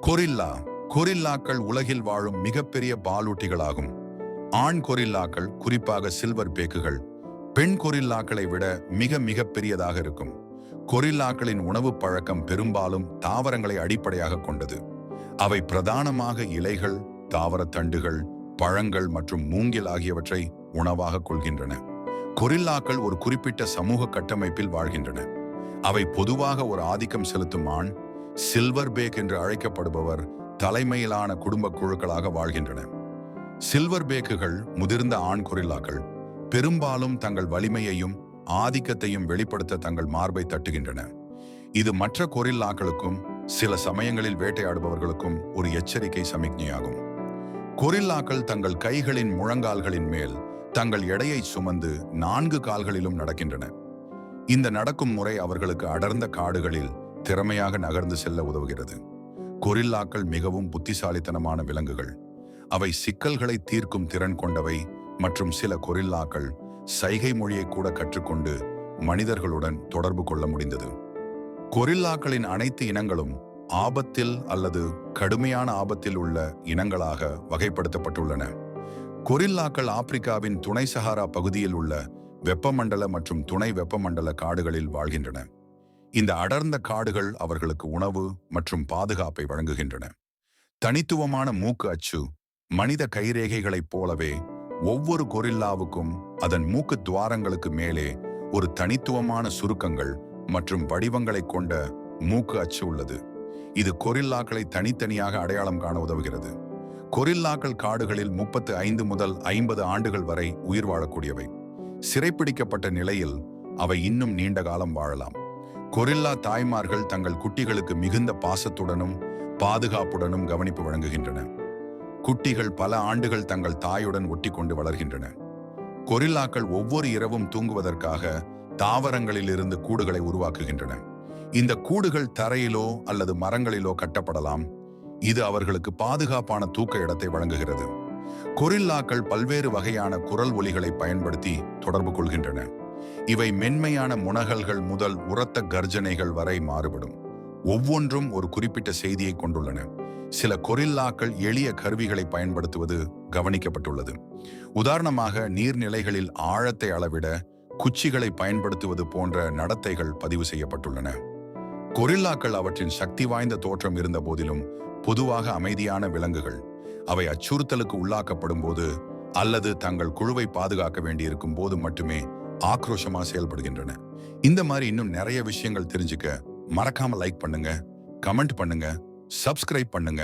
Gorilla கொரில்லாக்கள் உலகில் வாழும் மிகப்பெரிய பாலூட்டிகளாகும். ஆண் கொரில்லாக்கள், குறிப்பாக சில்வர் பேக்குகள், பெண் கொரில்லாக்களை விட மிக மிக பெரியதாக இருக்கும். கொரில்லாக்களின் உணவு பழக்கம் பெரும்பாலும் தாவரங்களை அடிப்படையாக கொண்டது. அவை பிரதானமாக இலைகள், தாவரத் தண்டுகள், பழங்கள் மற்றும் மூங்கில் ஆகியவற்றை உணவாக கொள்கின்றன. கொரில்லாக்கள் ஒரு குறிப்பிட்ட சமூக கட்டமைப்பில் வாழ்கின்றன. அவை பொதுவாக ஒரு ஆதிக்கம் செலுத்தும் ஆண், சில்வர் பேக் என்று அழைக்கப்படுபவர் தலைமையிலான குடும்ப குழுக்களாக வாழ்கின்றன. சில்வர் பேக்குகள், முதிர்ந்த ஆண் கொரில்லாக்கள், பெரும்பாலும் தங்கள் வலிமையையும் ஆதிக்கத்தையும் வெளிப்படுத்த தங்கள் மார்பை தட்டுகின்றன. இது மற்ற கொரில்லாக்களுக்கும் சில சமயங்களில் வேட்டையாடுபவர்களுக்கும் ஒரு எச்சரிக்கை சமிக்ஞையாகும். கொரில்லாக்கள் தங்கள் கைகளின் முழங்கால்களின் மேல் தங்கள் எடையை சுமந்து 4 கால்களிலும் நடக்கின்றன. இந்த நடக்கும் முறை அவர்களுக்கு அடர்ந்த காடுகளில் திறமையாக நகர்ந்து செல்ல உதவுகிறது. கொரில்லாக்கள் மிகவும் புத்திசாலித்தனமான விலங்குகள். அவை சிக்கல்களை தீர்க்கும் திறன் கொண்டவை மற்றும் சில கொரில்லாக்கள் சைகை மொழியை கூட கற்றுக்கொண்டு மனிதர்களுடன் தொடர்பு கொள்ள முடிந்தது. கொரில்லாக்களின் அனைத்து இனங்களும் ஆபத்தில் அல்லது கடுமையான ஆபத்தில் உள்ள இனங்களாக வகைப்படுத்தப்பட்டுள்ளன. கொரில்லாக்கள் ஆப்பிரிக்காவின் துணை சஹாரா பகுதியில் உள்ள வெப்பமண்டல மற்றும் துணை வெப்பமண்டல காடுகளில் வாழ்கின்றன. இந்த அடர்ந்த காடுகள் அவர்களுக்கு உணவு மற்றும் பாதுகாப்பை வழங்குகின்றன. தனித்துவமான மூக்கு அச்சு, மனித கைரேகைகளைப் போலவே ஒவ்வொரு கொரில்லாவுக்கும் அதன் மூக்கு துவாரங்களுக்கு மேலே ஒரு தனித்துவமான சுருக்கங்கள் மற்றும் வடிவங்களை கொண்ட மூக்கு அச்சு உள்ளது. இது கொரில்லாக்களை தனித்தனியாக அடையாளம் காண உதவுகிறது. கொரில்லாக்கள் காடுகளில் 35 முதல் 50 ஆண்டுகள் வரை உயிர் வாழக்கூடியவை. சிறைப்பிடிக்கப்பட்ட நிலையில் அவை இன்னும் நீண்ட காலம் வாழலாம். கொரில்லா தாய்மார்கள் தங்கள் குட்டிகளுக்கு மிகுந்த பாசத்துடனும் பாதுகாப்புடனும் கவனிப்பு வழங்குகின்றன. குட்டிகள் பல ஆண்டுகள் தங்கள் தாயுடன் ஒட்டி கொண்டு வளர்கின்றன. கொரில்லாக்கள் ஒவ்வொரு இரவும் தூங்குவதற்காக தாவரங்களில் இருந்து கூடுகளை உருவாக்குகின்றன. இந்த கூடுகள் தரையிலோ அல்லது மரங்களிலோ கட்டப்படலாம். இது அவர்களுக்கு பாதுகாப்பான தூக்க இடத்தை வழங்குகிறது. கொரில்லாக்கள் பல்வேறு வகையான குரல் ஒலிகளை பயன்படுத்தி தொடர்பு கொள்கின்றன. இவை மென்மையான முனகல்கள் முதல் உரத்த கர்ஜனைகள் வரை மாறுபடும். ஒவ்வொன்றும் ஒரு குறிப்பிட்ட செய்தியை கொண்டுள்ளன. சில கொரில்லாக்கள் எளிய கருவிகளை பயன்படுத்துவது கவனிக்கப்பட்டுள்ளது. உதாரணமாக, நீர்நிலைகளில் ஆழத்தை அளவிட குச்சிகளை பயன்படுத்துவது போன்ற நடத்தைகள் பதிவு செய்யப்பட்டுள்ளன. கொரில்லாக்கள் அவற்றின் சக்தி வாய்ந்த தோற்றம் இருந்த போதிலும் பொதுவாக அமைதியான விலங்குகள். அவை அச்சுறுத்தலுக்கு உள்ளாக்கப்படும் போது அல்லது தங்கள் குழுவை பாதுகாக்க வேண்டியிருக்கும் போது மட்டுமே ஆக்ரோஷமா செயல்படுகின்றன. இந்த மாதிரி இன்னும் நிறைய விஷயங்கள் தெரிஞ்சுக்க மறக்காம லைக் பண்ணுங்க, கமெண்ட் பண்ணுங்க, சப்ஸ்கிரைப் பண்ணுங்க.